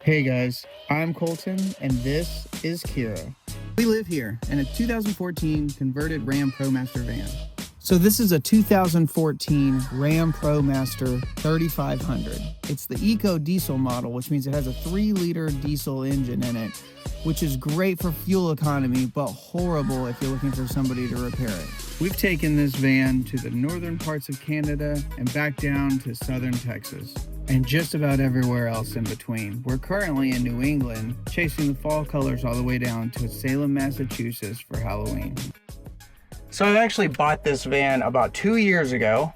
Hey guys, I'm Colton and this is Kira. We live here in a 2014 converted Ram ProMaster van. So this is a 2014 Ram ProMaster 3500. It's the Eco diesel model, which means it has a 3-liter diesel engine in it, which is great for fuel economy, but horrible if you're looking for somebody to repair it. We've taken this van to the northern parts of Canada and back down to southern Texas, and just about everywhere else in between. We're currently in New England, chasing the fall colors all the way down to Salem, Massachusetts for Halloween. So I actually bought this van about 2 years ago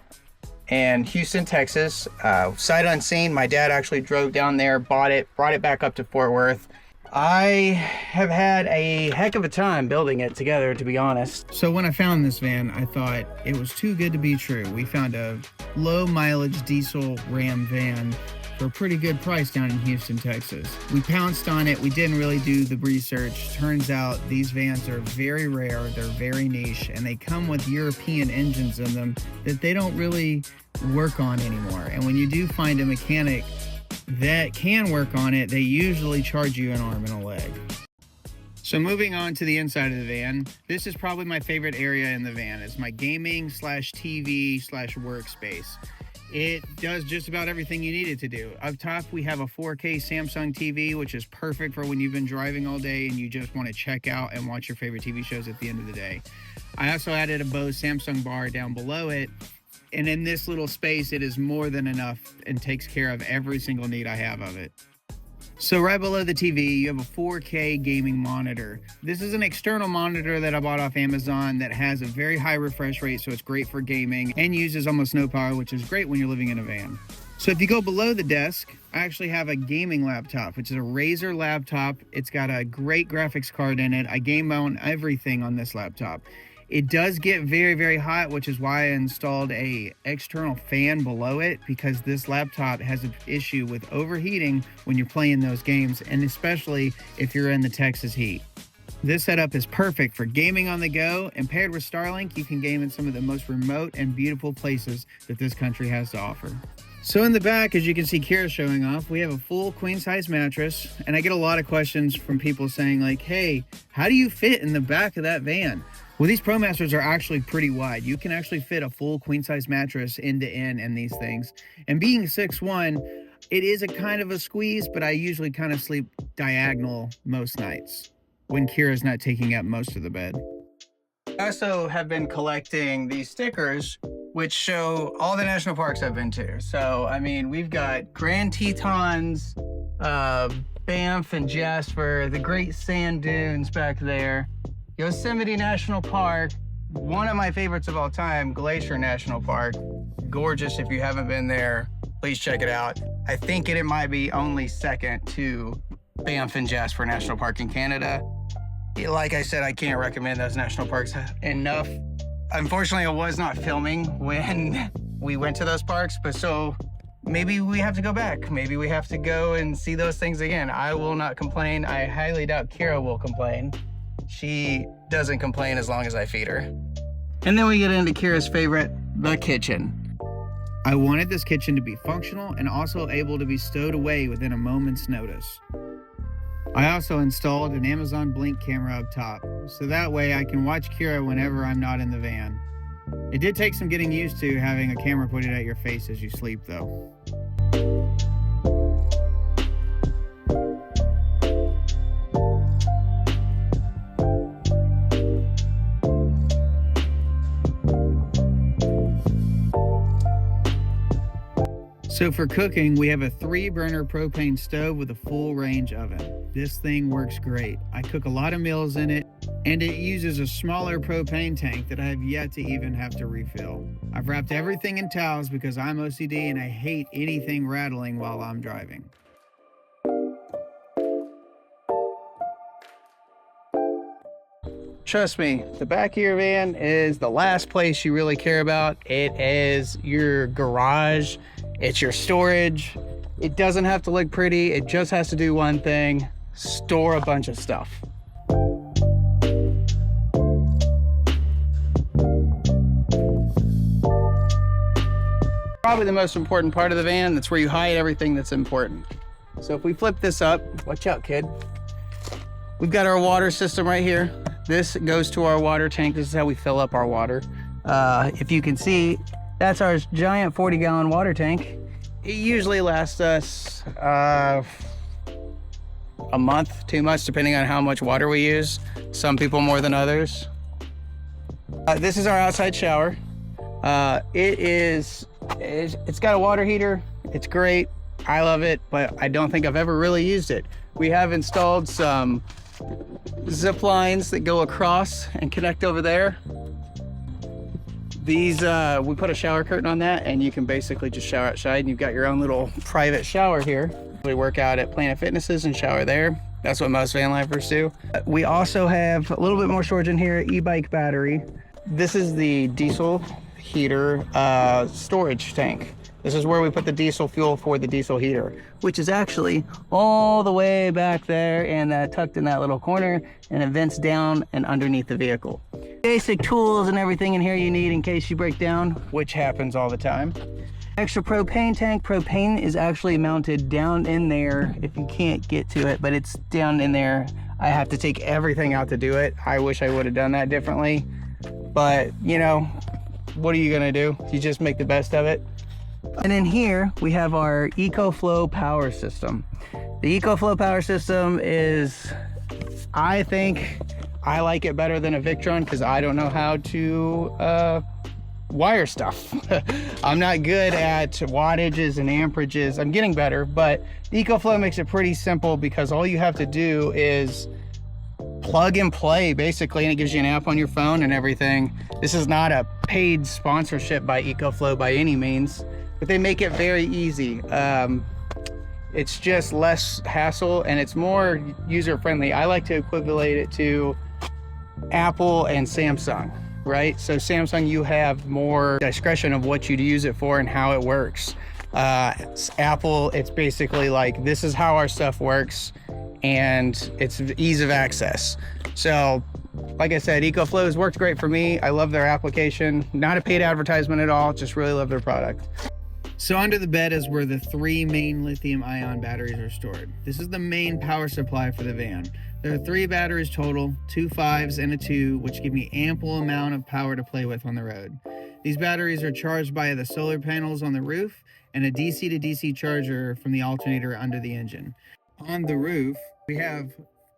in Houston, Texas. Sight unseen, my dad actually drove down there, bought it, brought it back up to Fort Worth. I have had a heck of a time building it together, to be honest. So when I found this van, I thought it was too good to be true. We found a low mileage diesel Ram van for a pretty good price down in Houston, Texas. We pounced on it. We didn't really do the research. Turns out these vans are very rare, they're very niche, and they come with European engines in them that they don't really work on anymore. And when you do find a mechanic that can work on it, they usually charge you an arm and a leg. So moving on to the inside of the van, this is probably my favorite area in the van. It's my gaming slash TV slash workspace. It does just about everything you need it to do. Up top, we have a 4K Samsung TV, which is perfect for when you've been driving all day and you just want to check out and watch your favorite TV shows at the end of the day. I also added a Bose Samsung bar down below it. And in this little space, it is more than enough and takes care of every single need I have of it. So right below the TV, you have a 4K gaming monitor. This is an external monitor that I bought off Amazon that has a very high refresh rate, so it's great for gaming and uses almost no power, which is great when you're living in a van. So if you go below the desk, I actually have a gaming laptop, which is a Razer laptop. It's got a great graphics card in it. I game on everything on this laptop. It does get very, very hot, which is why I installed a external fan below it, because this laptop has an issue with overheating when you're playing those games, and especially if you're in the Texas heat. This setup is perfect for gaming on the go, and paired with Starlink, you can game in some of the most remote and beautiful places that this country has to offer. So in the back, as you can see Kira showing off, we have a full queen size mattress, and I get a lot of questions from people saying like, hey, how do you fit in the back of that van? Well, these ProMasters are actually pretty wide. You can actually fit a full queen size mattress end to end in these things. And being 6'1", it is a kind of a squeeze, but I usually kind of sleep diagonal most nights when Kira's not taking up most of the bed. I also have been collecting these stickers which show all the national parks I've been to. So, I mean, we've got Grand Tetons, Banff and Jasper, the Great Sand Dunes back there, Yosemite National Park, one of my favorites of all time, Glacier National Park. Gorgeous. If you haven't been there, please check it out. I think it might be only second to Banff and Jasper National Park in Canada. Like I said, I can't recommend those national parks enough. Unfortunately, I was not filming when we went to those parks, but so maybe we have to go back. Maybe we have to go and see those things again. I will not complain. I highly doubt Kira will complain. She doesn't complain as long as I feed her. And then we get into Kira's favorite, the kitchen. I wanted this kitchen to be functional and also able to be stowed away within a moment's notice. I also installed an Amazon Blink camera up top, so that way I can watch Kira whenever I'm not in the van. It did take some getting used to having a camera pointed at your face as you sleep though. So for cooking, we have a 3-burner propane stove with a full range oven. This thing works great. I cook a lot of meals in it, and it uses a smaller propane tank that I have yet to even have to refill. I've wrapped everything in towels because I'm OCD and I hate anything rattling while I'm driving. Trust me, the back of your van is the last place you really care about. It is your garage. It's your storage. It doesn't have to look pretty. It just has to do one thing: store a bunch of stuff. Probably the most important part of the van. That's where you hide everything that's important. So if we flip this up, watch out, kid. We've got our water system right here. This goes to our water tank. This is how we fill up our water. If you can see, that's our giant 40-gallon water tank. It usually lasts us a month, 2 months, depending on how much water we use. Some people more than others. This is our outside shower. It's got a water heater. It's great. I love it, but I don't think I've ever really used it. We have installed some zip lines that go across and connect over there. These, we put a shower curtain on that, and you can basically just shower outside, and you've got your own little private shower here. We work out at Planet Fitnesses and shower there. That's what most van lifers do. We also have a little bit more storage in here, e-bike battery. This is the diesel heater storage tank. This is where we put the diesel fuel for the diesel heater, which is actually all the way back there and tucked in that little corner, and it vents down and underneath the vehicle. Basic tools and everything in here you need in case you break down, which happens all the time. Extra propane tank. Propane is actually mounted down in there if you can't get to it, but it's down in there. I have to take everything out to do it. I wish I would have done that differently, but you know, what are you gonna do? You just make the best of it. And in here, we have our EcoFlow power system. The EcoFlow power system is, I think, I like it better than a Victron because I don't know how to wire stuff. I'm not good at wattages and amperages. I'm getting better, but the EcoFlow makes it pretty simple because all you have to do is plug and play basically, and it gives you an app on your phone and everything. This is not a paid sponsorship by EcoFlow by any means, but they make it very easy. It's just less hassle and it's more user-friendly. I like to equivalent it to Apple and Samsung, right? So Samsung, you have more discretion of what you'd use it for and how it works. Apple, it's basically like, this is how our stuff works, and it's ease of access. So like I said, EcoFlow has worked great for me. I love their application. Not a paid advertisement at all, just really love their product. So under the bed is where the 3 main lithium-ion batteries are stored. This is the main power supply for the van. There are 3 batteries total, 2 5s and a 2, which give me ample amount of power to play with on the road. These batteries are charged by the solar panels on the roof and a DC to DC charger from the alternator under the engine. On the roof, we have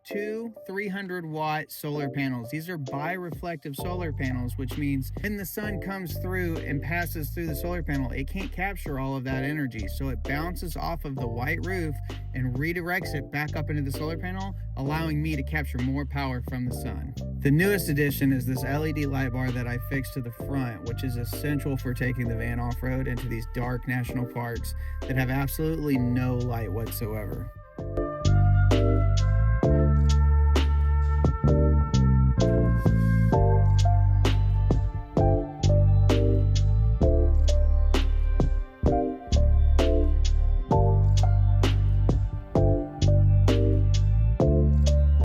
2 300-watt solar panels. These are bi-reflective solar panels, which means when the sun comes through and passes through the solar panel, it can't capture all of that energy. So it bounces off of the white roof and redirects it back up into the solar panel, allowing me to capture more power from the sun. The newest addition is this LED light bar that I fixed to the front, which is essential for taking the van off-road into these dark national parks that have absolutely no light whatsoever.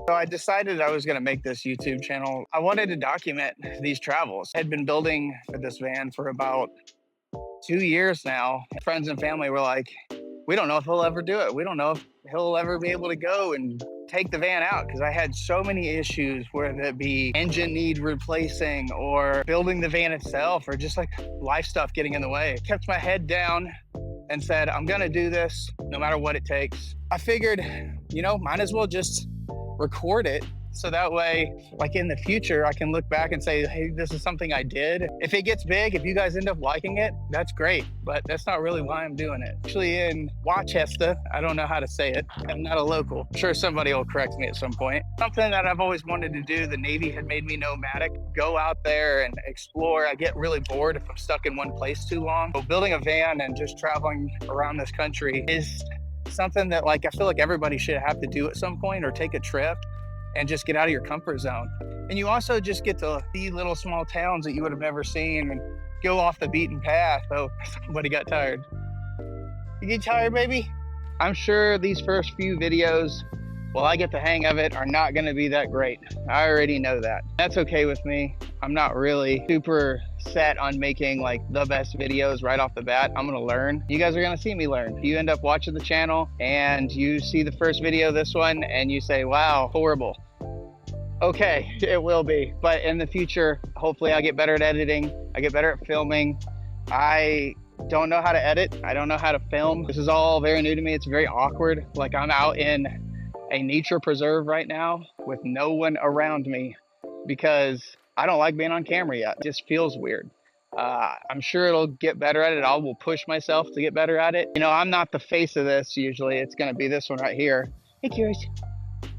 So I decided I was going to make this YouTube channel. I wanted to document these travels. I had been building for this van for about 2 years now. Friends and family were like, we don't know if he'll ever do it. We don't know if he'll ever be able to go and take the van out, because I had so many issues, whether it be engine need replacing or building the van itself or just like life stuff getting in the way. I kept my head down and said, I'm going to do this no matter what it takes. I figured, you know, might as well just record it, so that way, like in the future, I can look back and say, hey, this is something I did. If it gets big, if you guys end up liking it, that's great, but that's not really why I'm doing it. Actually in Rochester, I don't know how to say it. I'm not a local. I'm sure somebody will correct me at some point. Something that I've always wanted to do. The Navy had made me nomadic, go out there and explore. I get really bored if I'm stuck in one place too long. So building a van and just traveling around this country is something that, like, I feel like everybody should have to do at some point, or take a trip and just get out of your comfort zone. And you also just get to see little small towns that you would have never seen and go off the beaten path. Oh, somebody got tired. You get tired, baby? I'm sure these first few videos, while I get the hang of it, are not gonna be that great. I already know that. That's okay with me. I'm not really super set on making like the best videos right off the bat. I'm gonna learn. You guys are gonna see me learn. If you end up watching the channel and you see the first video, this one, and you say, wow, horrible. Okay, it will be. But in the future, hopefully I'll get better at editing. I get better at filming. I don't know how to edit. I don't know how to film. This is all very new to me. It's very awkward. Like I'm out in a nature preserve right now with no one around me because I don't like being on camera yet. It just feels weird. I'm sure it'll get better at it. I will push myself to get better at it. You know, I'm not the face of this usually. It's gonna be this one right here. Hey, curious.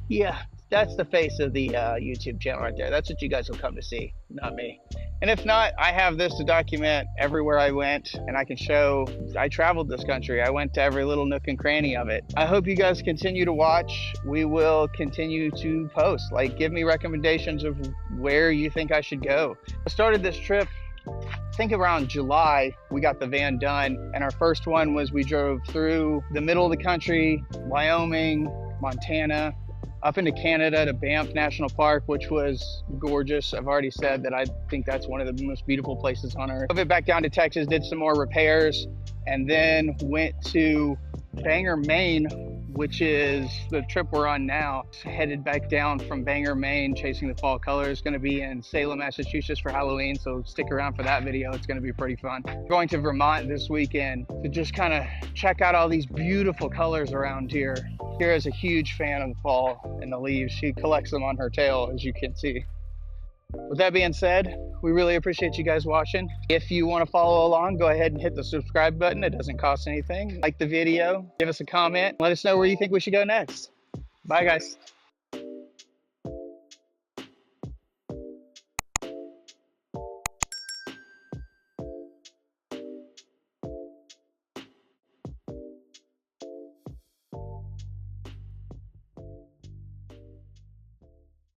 Yeah, that's the face of the YouTube channel right there. That's what you guys will come to see, not me. And if not, I have this to document everywhere I went, and I can show I traveled this country. I went to every little nook and cranny of it. I hope you guys continue to watch. We will continue to post. Like, give me recommendations of where you think I should go. I started this trip, I think around July. We got the van done, and our first one was we drove through the middle of the country, Wyoming, Montana, up into Canada to Banff National Park, which was gorgeous. I've already said that I think that's one of the most beautiful places on earth. Drove it back down to Texas, did some more repairs, and then went to Bangor, Maine, which is the trip we're on now. Headed back down from Bangor, Maine, chasing the fall colors. Going to be in Salem, Massachusetts for Halloween, so stick around for that video. It's going to be pretty fun. Going to Vermont this weekend to just kind of check out all these beautiful colors around here. Kira's a huge fan of the fall and the leaves. She collects them on her tail, as you can see. With that being said, we really appreciate you guys watching. If you want to follow along, go ahead and hit the subscribe button. It doesn't cost anything. Like the video, give us a comment, let us know where you think we should go next. Bye, guys.